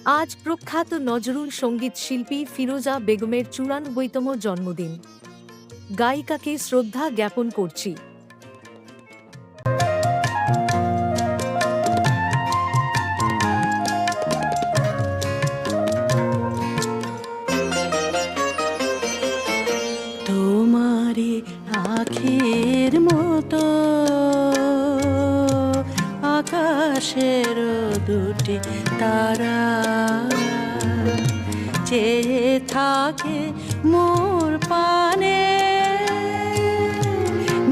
আজ প্রখ্যাত নজরুল সঙ্গীত শিল্পী ফিরোজা বেগমের ৯৪তম জন্মদিন। গায়িকাকে শ্রদ্ধা জ্ঞাপন করছি। তোমারে আখের মতো আকাশের দুটি তারা চেয়ে থাকে মোর পানে,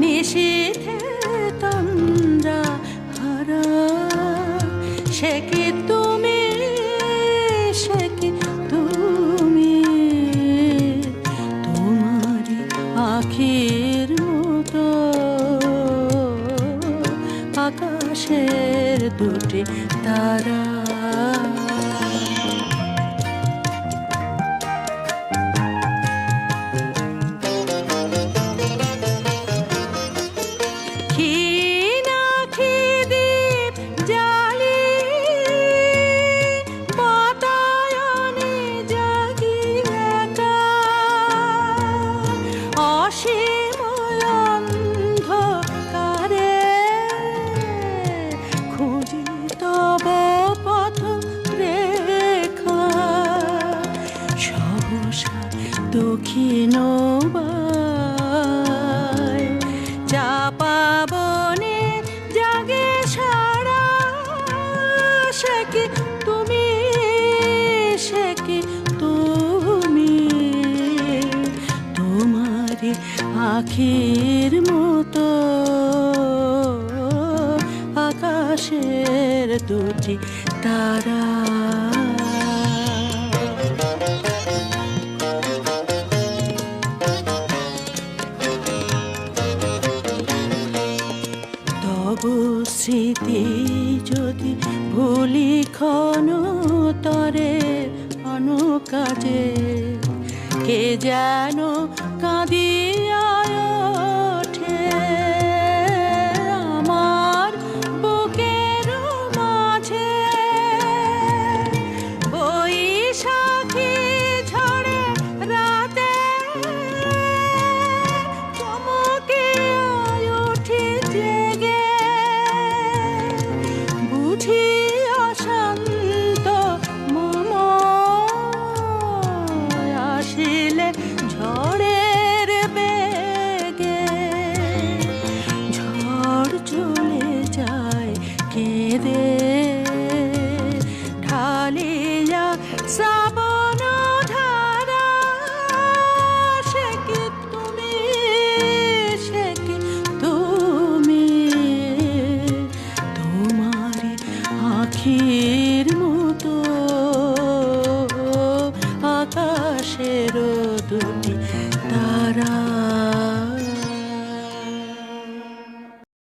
নিশীথে তন্দ্রা হারা। সে কি তুমি, সে কি তুমি, তোমারি আখির মতো আকাশের দুটি তারা। দক্ষিণ চাপা বনে জাগে সারা। সে কি তুমি, সে কি তুমি, তোমারি আখির মতো আকাশের দুটি তারা। স্মৃতি যদি ভুলি ক্ষণ তরে অনুকাজে, কে যেন কাঁদিয়া ওঠে আমার বুকের মাঝে। বৈশাখী ঝড়ে রাতে চমকে উঠি জেগে, বুঝি অশান্ত মম আসিলে ঝড়ের বেগে। ঝড় চলে যায় কেঁদে ঢালিয়া শ্রাবণ ধারা। সে কি তুমি, সে কি তুমি, তোমারি আখির মতো আকাশের দুটি